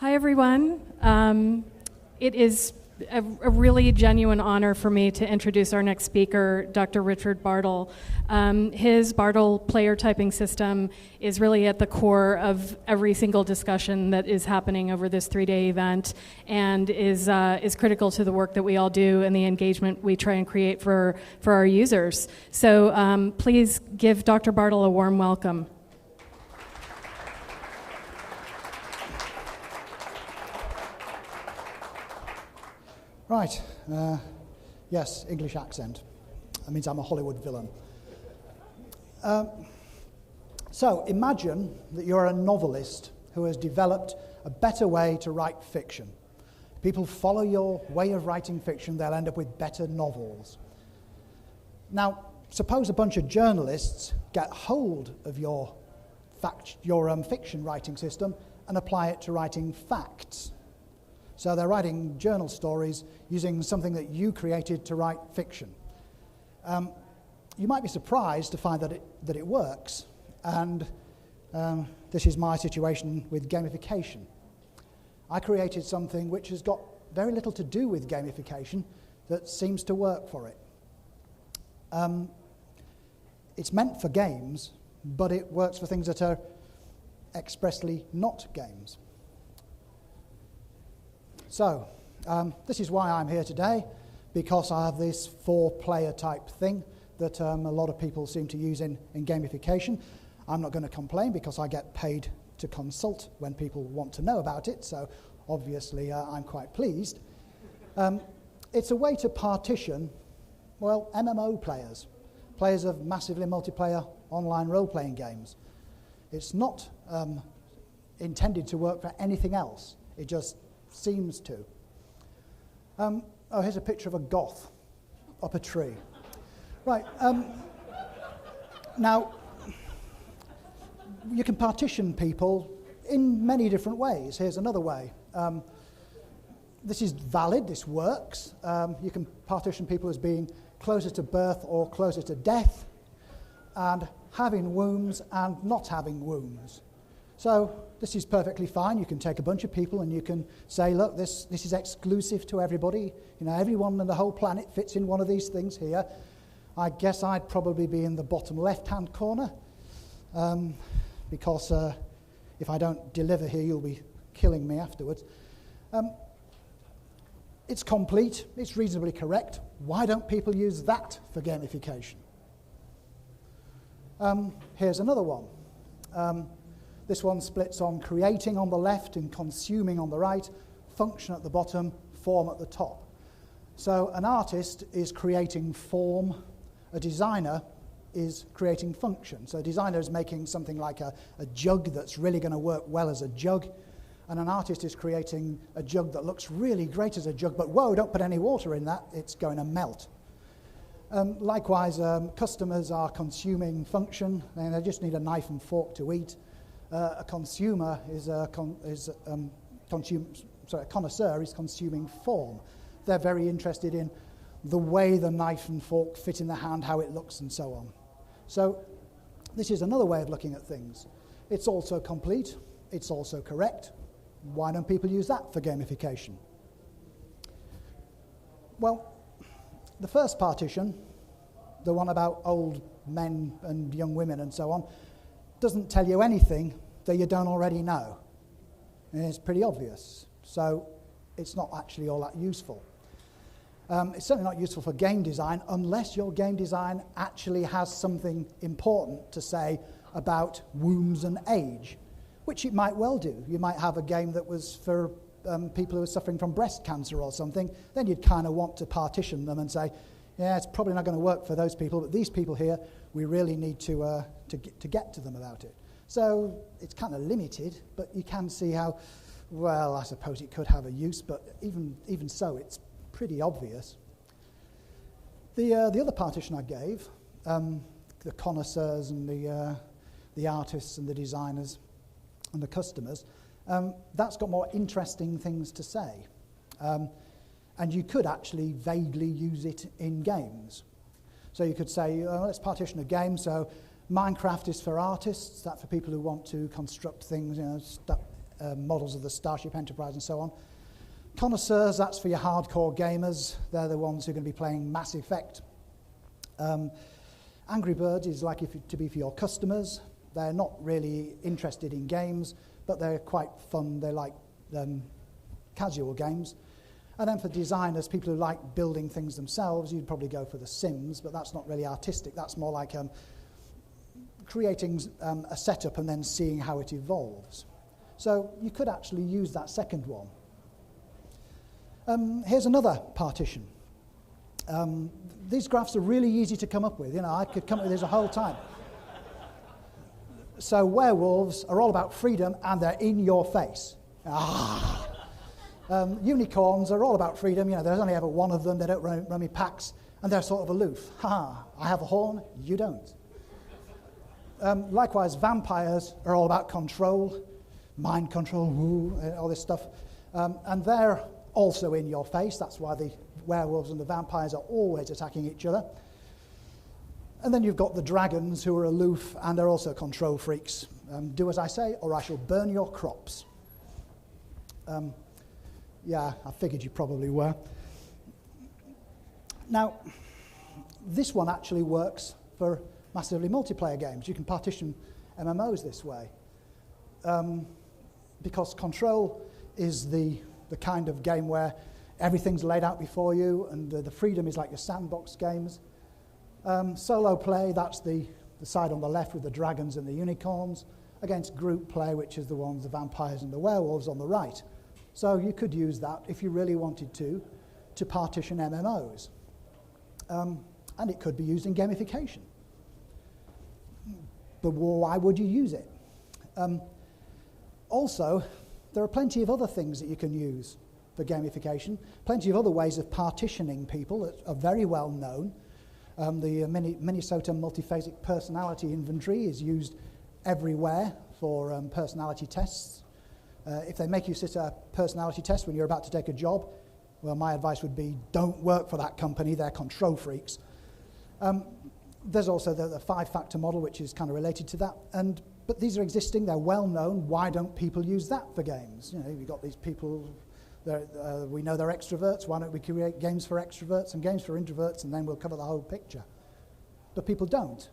Hi, everyone. It is a really genuine honor for me to introduce our next speaker, Dr. Richard Bartle. His Bartle player typing system is really at the core of every single discussion that is happening over this 3-day event, and is critical to the work that we all do and the engagement we try and create for our users. So please give Dr. Bartle a warm welcome. Right, yes, English accent. That means I'm a Hollywood villain. So imagine that you're a novelist who has developed a better way to write fiction. If people follow your way of writing fiction, they'll end up with better novels. Now, suppose a bunch of journalists get hold of your fiction writing system and apply it to writing facts. So they're writing journal stories using something that you created to write fiction. You might be surprised to find that it works, and this is my situation with gamification. I created something which has got very little to do with gamification that seems to work for it. It's meant for games, but it works for things that are expressly not games. So, this is why I'm here today, because I have this 4-player type thing that a lot of people seem to use in gamification. I'm not going to complain because I get paid to consult when people want to know about it, so obviously I'm quite pleased. It's a way to partition, well, MMO players of massively multiplayer online role-playing games. It's not intended to work for anything else. It just seems to. Oh, here's a picture of a goth up a tree. Right. Now, you can partition people in many different ways. Here's another way. This is valid. This works. You can partition people as being closer to birth or closer to death, and having wombs and not having wombs. So this is perfectly fine. You can take a bunch of people and you can say, look, this is exclusive to everybody. You know, everyone on the whole planet fits in one of these things here. I guess I'd probably be in the bottom left-hand corner, because if I don't deliver here, you'll be killing me afterwards. It's complete. It's reasonably correct. Why don't people use that for gamification? Here's another one. This one splits on creating on the left and consuming on the right, function at the bottom, form at the top. So an artist is creating form, a designer is creating function. So a designer is making something like a jug that's really going to work well as a jug, and an artist is creating a jug that looks really great as a jug, but whoa, don't put any water in that, it's going to melt. Likewise, customers are consuming function, and they just need a knife and fork to eat. A consumer is a connoisseur is consuming form. They're very interested in the way the knife and fork fit in the hand, how it looks, and so on. So this is another way of looking at things. It's also complete. It's also correct. Why don't people use that for gamification? Well, the first partition, the one about old men and young women and so on, doesn't tell you anything that you don't already know. And it's pretty obvious. So it's not actually all that useful. It's certainly not useful for game design unless your game design actually has something important to say about wombs and age, which it might well do. You might have a game that was for people who are suffering from breast cancer or something. Then you'd kind of want to partition them and say, yeah, it's probably not going to work for those people, but these people here, we really need to get to them about it. So it's kind of limited, but you can see how, well, I suppose it could have a use, but even so, it's pretty obvious. The other partition I gave, the connoisseurs and the artists and the designers and the customers, that's got more interesting things to say. And you could actually vaguely use it in games. So you could say, let's partition a game. So Minecraft is for artists. That's for people who want to construct things, models of the Starship Enterprise and so on. Connoisseurs, that's for your hardcore gamers. They're the ones who are going to be playing Mass Effect. Angry Birds is likely to be for your customers. They're not really interested in games, but they're quite fun. They like casual games. And then for designers, people who like building things themselves, you'd probably go for The Sims, but that's not really artistic. That's more like creating a setup and then seeing how it evolves. So you could actually use that second one. Here's another partition. These graphs are really easy to come up with. You know, I could come up with this a whole time. So werewolves are all about freedom, and they're in your face. Unicorns are all about freedom. You know, there's only ever one of them. They don't run in packs, and they're sort of aloof. I have a horn, you don't. Likewise, vampires are all about control, mind control, all this stuff. And they're also in your face. That's why the werewolves and the vampires are always attacking each other. And then you've got the dragons who are aloof and are also control freaks. Do as I say, or I shall burn your crops. Yeah, I figured you probably were. Now, this one actually works for massively multiplayer games. You can partition MMOs this way. Because Control is the kind of game where everything's laid out before you, and the freedom is like your sandbox games. Solo play, that's the side on the left with the dragons and the unicorns, against group play, which is the ones, the vampires and the werewolves on the right. So you could use that if you really wanted to partition MMOs. And it could be used in gamification. But why would you use it? Also, there are plenty of other things that you can use for gamification, plenty of other ways of partitioning people that are very well known. The Minnesota multiphasic personality inventory is used everywhere for personality tests. If they make you sit a personality test when you're about to take a job, well, my advice would be don't work for that company, they're control freaks. There's also the 5-factor model, which is kind of related to that. But these are existing, they're well known. Why don't people use that for games? You know, you've got these people, we know they're extroverts. Why don't we create games for extroverts and games for introverts, and then we'll cover the whole picture? But people don't.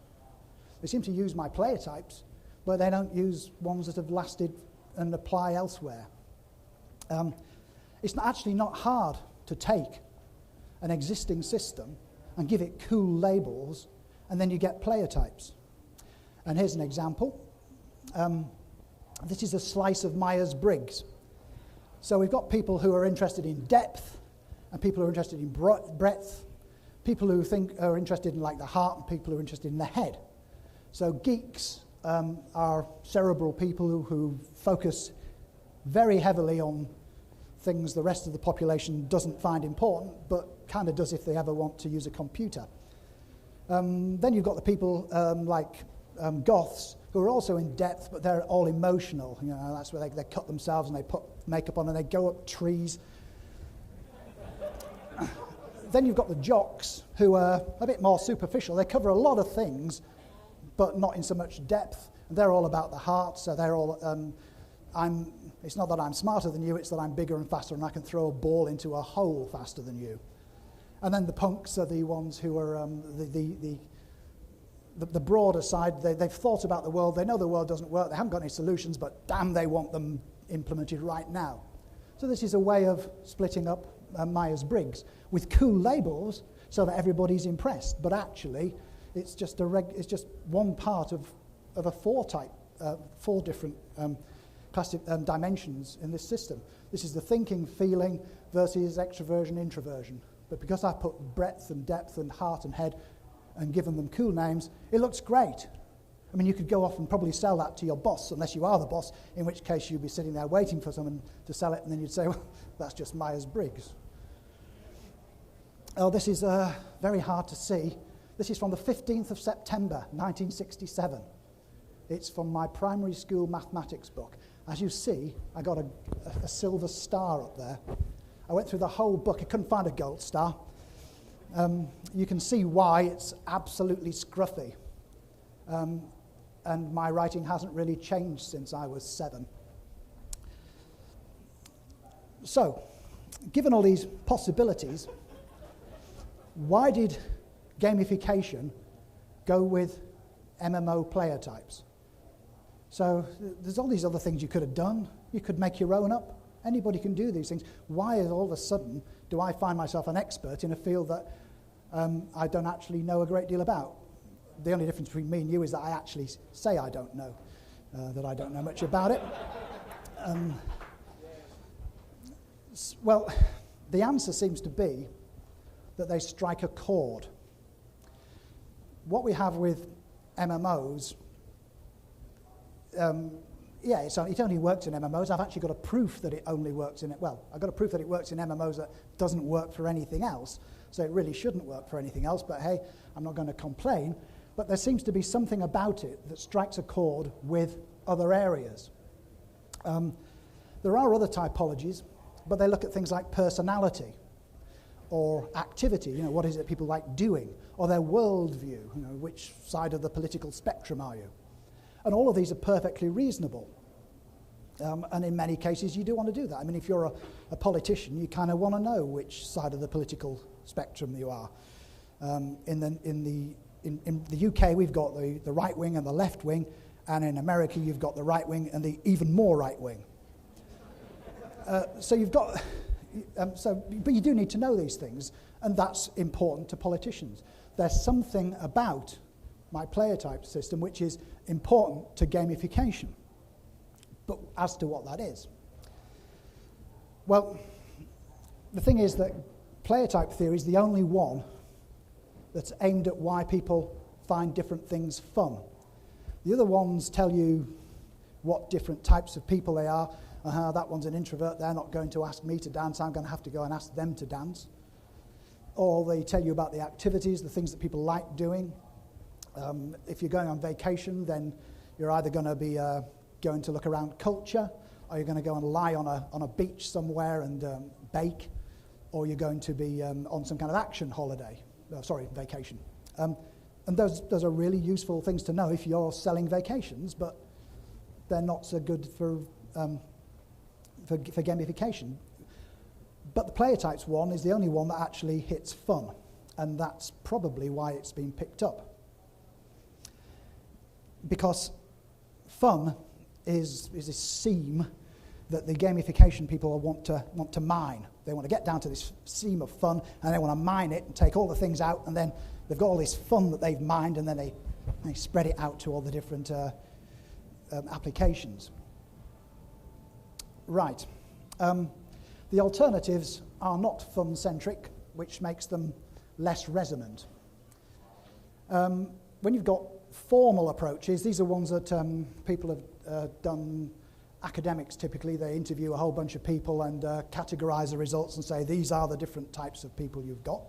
They seem to use my player types, but they don't use ones that have lasted and apply elsewhere. It's actually not hard to take an existing system and give it cool labels, and then you get player types. And here's an example. This is a slice of Myers-Briggs. So we've got people who are interested in depth, and people who are interested in breadth, people who are interested in like the heart, and people who are interested in the head. So geeks are cerebral people who focus very heavily on things the rest of the population doesn't find important, but kind of does if they ever want to use a computer. Then you've got the people like goths, who are also in depth, but they're all emotional. You know, that's where they cut themselves and they put makeup on and they go up trees. Then you've got the jocks, who are a bit more superficial. They cover a lot of things, but not in so much depth. And they're all about the heart, so they're all, it's not that I'm smarter than you, it's that I'm bigger and faster and I can throw a ball into a hole faster than you. And then the punks are the ones who are the broader side. They've thought about the world, they know the world doesn't work, they haven't got any solutions, but damn, they want them implemented right now. So this is a way of splitting up Myers-Briggs with cool labels so that everybody's impressed, but actually it's just one part of a four different dimensions in this system. This is the thinking, feeling versus extroversion, introversion. But because I put breadth and depth and heart and head and given them cool names, it looks great. I mean, you could go off and probably sell that to your boss, unless you are the boss, in which case you'd be sitting there waiting for someone to sell it, and then you'd say, well, that's just Myers-Briggs. Oh, this is very hard to see. This is from the 15th of September, 1967. It's from my primary school mathematics book. As you see, I got a silver star up there. I went through the whole book. I couldn't find a gold star. You can see why it's absolutely scruffy. And my writing hasn't really changed since I was 7. So, given all these possibilities, why did gamification go with MMO player types? So there's all these other things you could have done. You could make your own up. Anybody can do these things. Why all of a sudden do I find myself an expert in a field that I don't actually know a great deal about? The only difference between me and you is that I actually say I don't know, that I don't know much about it. Well, the answer seems to be that they strike a chord. What we have with MMOs, it only works in MMOs. I've actually got a proof that it only works in it. Well, I've got a proof that it works in MMOs that doesn't work for anything else. So it really shouldn't work for anything else. But hey, I'm not going to complain. But there seems to be something about it that strikes a chord with other areas. There are other typologies, but they look at things like personality or activity. What is it people like doing? Or their worldview. Which side of the political spectrum are you? And all of these are perfectly reasonable. And in many cases, you do want to do that. I mean, if you're a politician, you kind of want to know which side of the political spectrum you are. In the UK, we've got the right wing and the left wing, and in America, you've got the right wing and the even more right wing. So you've got, but you do need to know these things, and that's important to politicians. There's something about my player type system which is important to gamification. But as to what that is, well, the thing is that player type theory is the only one that's aimed at why people find different things fun. The other ones tell you what different types of people they are. That one's an introvert, they're not going to ask me to dance, I'm going to have to go and ask them to dance. Or they tell you about the activities, the things that people like doing. If you're going on vacation, then you're either going to be going to look around culture, or you're going to go and lie on a beach somewhere and bake, or you're going to be on some kind of action holiday. Vacation. And those are really useful things to know if you're selling vacations, but they're not so good for gamification. But the player types one is the only one that actually hits fun, and that's probably why it's been picked up. Because fun is this seam that the gamification people want to mine. They want to get down to this seam of fun, and they want to mine it and take all the things out, and then they've got all this fun that they've mined, and then they spread it out to all the different applications. Right. The alternatives are not fun-centric, which makes them less resonant. When you've got formal approaches, these are ones that people have done, academics typically. They interview a whole bunch of people and categorize the results and say, these are the different types of people you've got.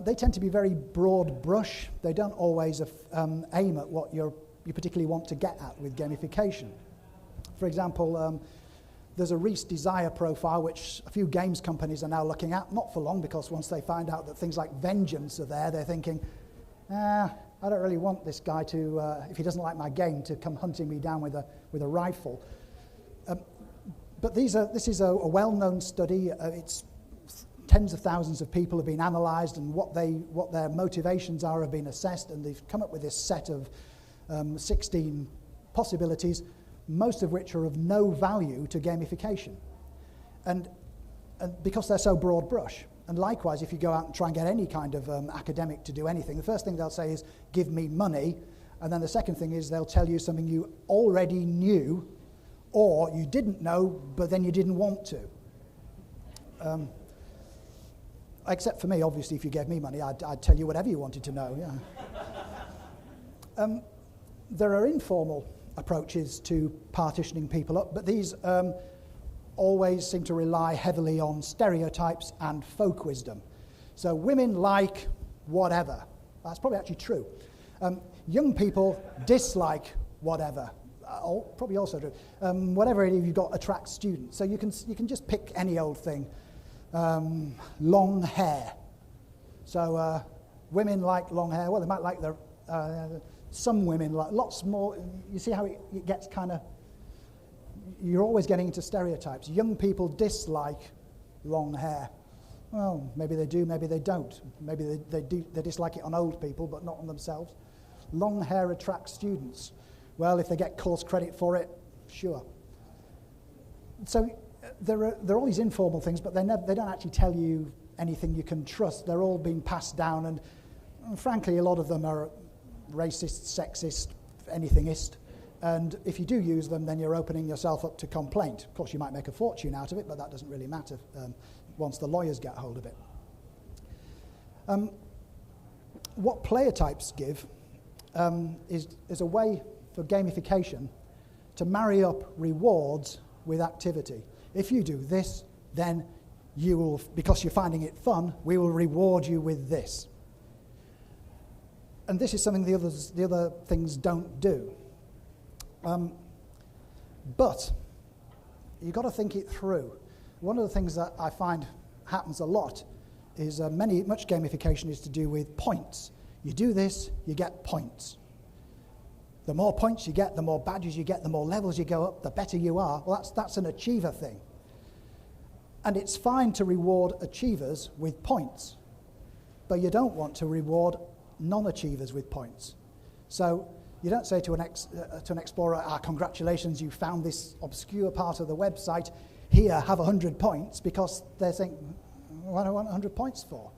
They tend to be very broad brush. They don't always aim at what you particularly want to get at with gamification. For example, there's a Reese Desire profile, which a few games companies are now looking at, not for long, because once they find out that things like vengeance are there, they're thinking, I don't really want this guy to, if he doesn't like my game, to come hunting me down with a rifle. But this is a well-known study. It's tens of thousands of people have been analysed, and what their motivations are have been assessed, and they've come up with this set of 16 possibilities, most of which are of no value to gamification. And because they're so broad brush. And likewise, if you go out and try and get any kind of academic to do anything, the first thing they'll say is, give me money. And then the second thing is they'll tell you something you already knew, or you didn't know, but then you didn't want to. Except for me, obviously, if you gave me money, I'd tell you whatever you wanted to know. Yeah. There are informal approaches to partitioning people up, but these always seem to rely heavily on stereotypes and folk wisdom. So women like whatever. That's probably actually true. Young people dislike whatever. Probably also true. Whatever you've got attracts students. So you can just pick any old thing. Long hair. So women like long hair. Well, they might like some women like lots more. You see how it gets kind of, you're always getting into stereotypes. Young people dislike long hair. Well, maybe they do, maybe they don't. Maybe they dislike it on old people, but not on themselves. Long hair attracts students. Well, if they get course credit for it, sure. So there are all these informal things, but they don't actually tell you anything you can trust. They're all being passed down, and frankly, a lot of them are racist, sexist, anythingist. And if you do use them, then you're opening yourself up to complaint. Of course, you might make a fortune out of it, but that doesn't really matter once the lawyers get hold of it. What player types give is a way for gamification to marry up rewards with activity. If you do this, then you will, because you're finding it fun, we will reward you with this. And this is something the other things don't do. But you've got to think it through. One of the things that I find happens a lot is much gamification is to do with points. You do this, you get points. The more points you get, the more badges you get, the more levels you go up, the better you are. Well, that's an achiever thing. And it's fine to reward achievers with points, but you don't want to reward non-achievers with points. So you don't say to an explorer, congratulations, you found this obscure part of the website, here, have 100 points, because they're saying, what do I want 100 points for?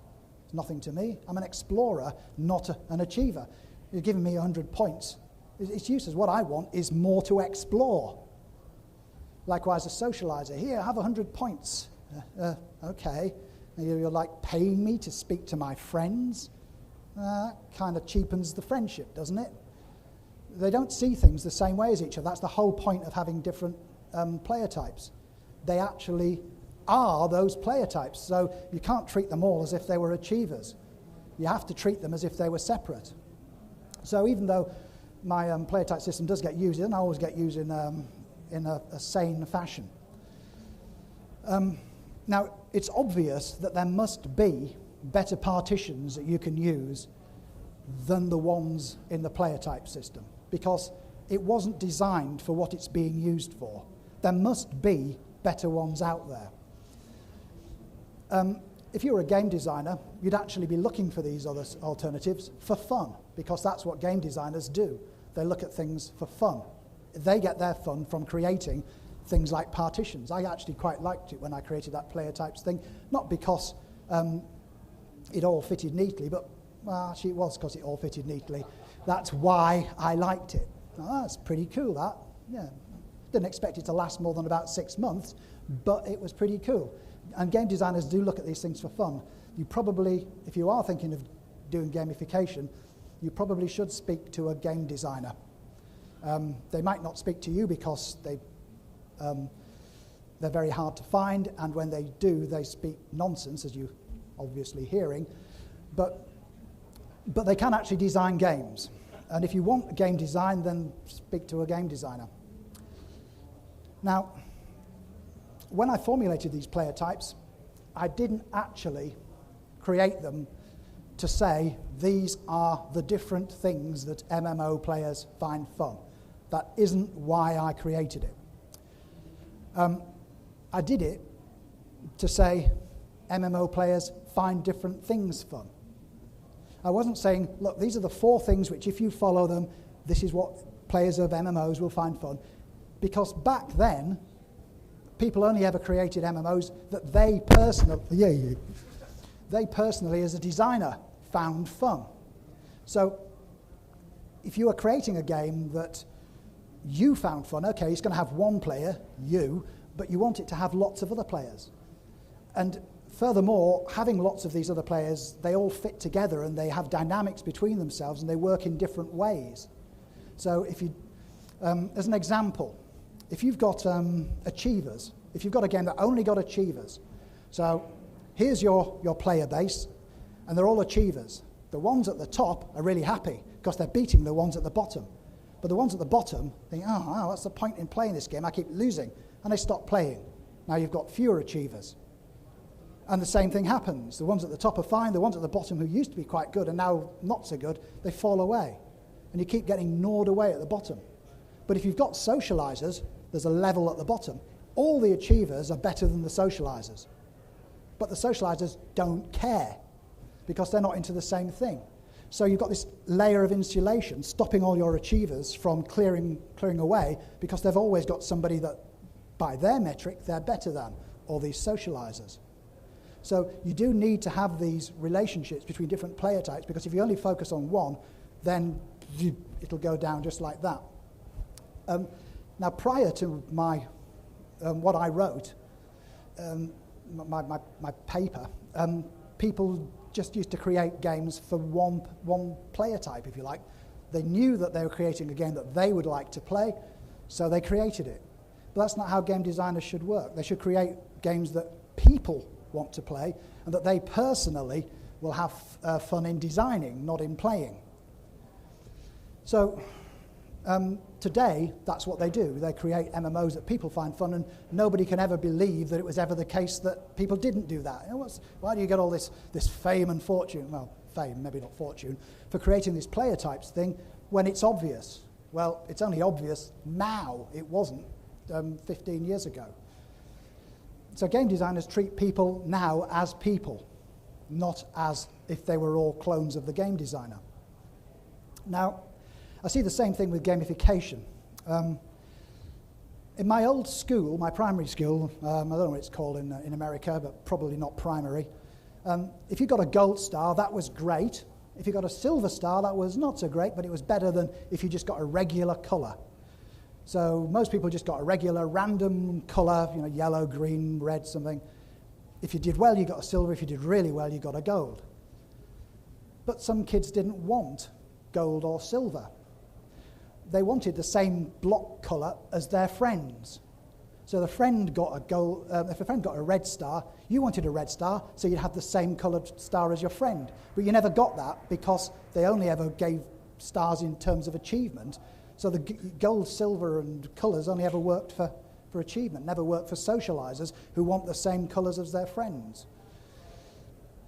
It's nothing to me. I'm an explorer, not an achiever. You're giving me 100 points. It's useless. What I want is more to explore. Likewise, a socializer. Here, have 100 points. Okay. You're like paying me to speak to my friends? That kind of cheapens the friendship, doesn't it? They don't see things the same way as each other. That's the whole point of having different player types. They actually are those player types. So you can't treat them all as if they were achievers. You have to treat them as if they were separate. So even though my player type system does get used, it doesn't always get used in a sane fashion. Now, it's obvious that there must be better partitions that you can use than the ones in the player type system, because it wasn't designed for what it's being used for. There must be better ones out there. If you were a game designer, you'd actually be looking for these other alternatives for fun, because that's what game designers do. They look at things for fun. They get their fun from creating things like partitions. I actually quite liked it when I created that player types thing, not because it all fitted neatly, but actually it was because it all fitted neatly. That's why I liked it. Oh, that's pretty cool, that. Yeah. Didn't expect it to last more than about 6 months, but it was pretty cool. And game designers do look at these things for fun. You probably, if you are thinking of doing gamification, you probably should speak to a game designer. They might not speak to you because they're very hard to find, and when they do, they speak nonsense, as you're obviously hearing. But they can actually design games. And if you want game design, then speak to a game designer. Now, when I formulated these player types, I didn't actually create them to say these are the different things that MMO players find fun. That isn't why I created it. I did it to say MMO players find different things fun. I wasn't saying, look, these are the 4 things which if you follow them, this is what players of MMOs will find fun. Because back then, people only ever created MMOs that they personally as a designer found fun. So if you are creating a game that you found fun, okay, it's going to have one player, you, but you want it to have lots of other players. And furthermore, having lots of these other players, they all fit together and they have dynamics between themselves and they work in different ways. So if you, as an example, if you've got achievers, if you've got a game that only got achievers, so here's your player base, and they're all achievers. The ones at the top are really happy because they're beating the ones at the bottom. But the ones at the bottom think, oh, what's the point in playing this game? I keep losing. And they stop playing. Now you've got fewer achievers. And the same thing happens. The ones at the top are fine. The ones at the bottom who used to be quite good are now not so good. They fall away. And you keep getting gnawed away at the bottom. But if you've got socializers, there's a level at the bottom. All the achievers are better than the socializers. But the socializers don't care because they're not into the same thing. So you've got this layer of insulation stopping all your achievers from clearing away because they've always got somebody that, by their metric, they're better than, or these socializers. So you do need to have these relationships between different player types, because if you only focus on one, then it'll go down just like that. Now, prior to my what I wrote, my paper, people just used to create games for one player type, if you like. They knew that they were creating a game that they would like to play, so they created it. But that's not how game designers should work. They should create games that people want to play and that they personally will have fun in designing, not in playing. So today, that's what they do. They create MMOs that people find fun, and nobody can ever believe that it was ever the case that people didn't do that. You know, why do you get all this fame and fortune? Well, fame, maybe not fortune, for creating this player types thing when it's obvious. Well, it's only obvious now. It wasn't 15 years ago. So game designers treat people now as people, not as if they were all clones of the game designer. Now, I see the same thing with gamification. In my old school, my primary school, I don't know what it's called in America, but probably not primary, if you got a gold star, that was great. If you got a silver star, that was not so great, but it was better than if you just got a regular colour. So most people just got a regular random colour, you know, yellow, green, red, something. If you did well, you got a silver. If you did really well, you got a gold. But some kids didn't want gold or silver. They wanted the same block colour as their friends. So the friend got a gold. If a friend got a red star, you wanted a red star, so you'd have the same coloured star as your friend. But you never got that because they only ever gave stars in terms of achievement. So the gold, silver, and colours only ever worked for achievement, never worked for socialisers who want the same colours as their friends.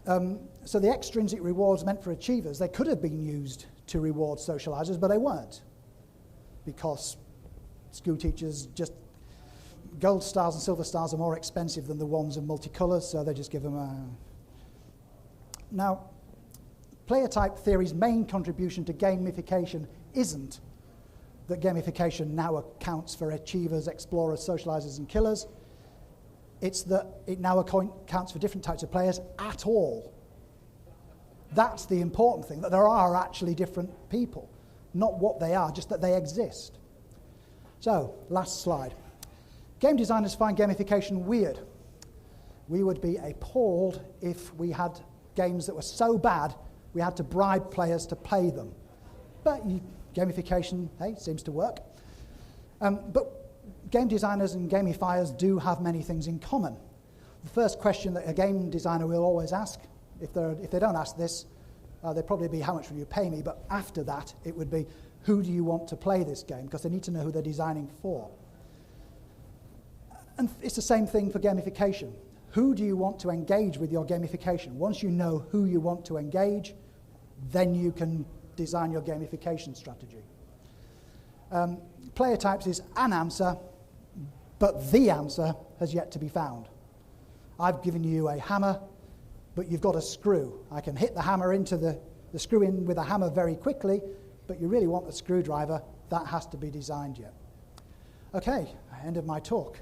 So the extrinsic rewards meant for achievers, they could have been used to reward socialisers, but they weren't, because school teachers just, gold stars and silver stars are more expensive than the ones in multicolours, so they just give them a... Now, player type theory's main contribution to gamification isn't that gamification now accounts for achievers, explorers, socializers, and killers. It's that it now accounts for different types of players at all. That's the important thing, that there are actually different people, not what they are, just that they exist. So, last slide. Game designers find gamification weird. We would be appalled if we had games that were so bad we had to bribe players to play them. But gamification, hey, seems to work. But game designers and gamifiers do have many things in common. The first question that a game designer will always ask, if they don't ask this, they'd probably be, how much will you pay me? But after that, it would be, who do you want to play this game? Because they need to know who they're designing for. And it's the same thing for gamification. Who do you want to engage with your gamification? Once you know who you want to engage, then you can design your gamification strategy. Player types is an answer, but the answer has yet to be found. I've given you a hammer, but you've got a screw. I can hit the hammer into the screw in with a hammer very quickly, but you really want the screwdriver. That has to be designed yet. Okay, end of my talk.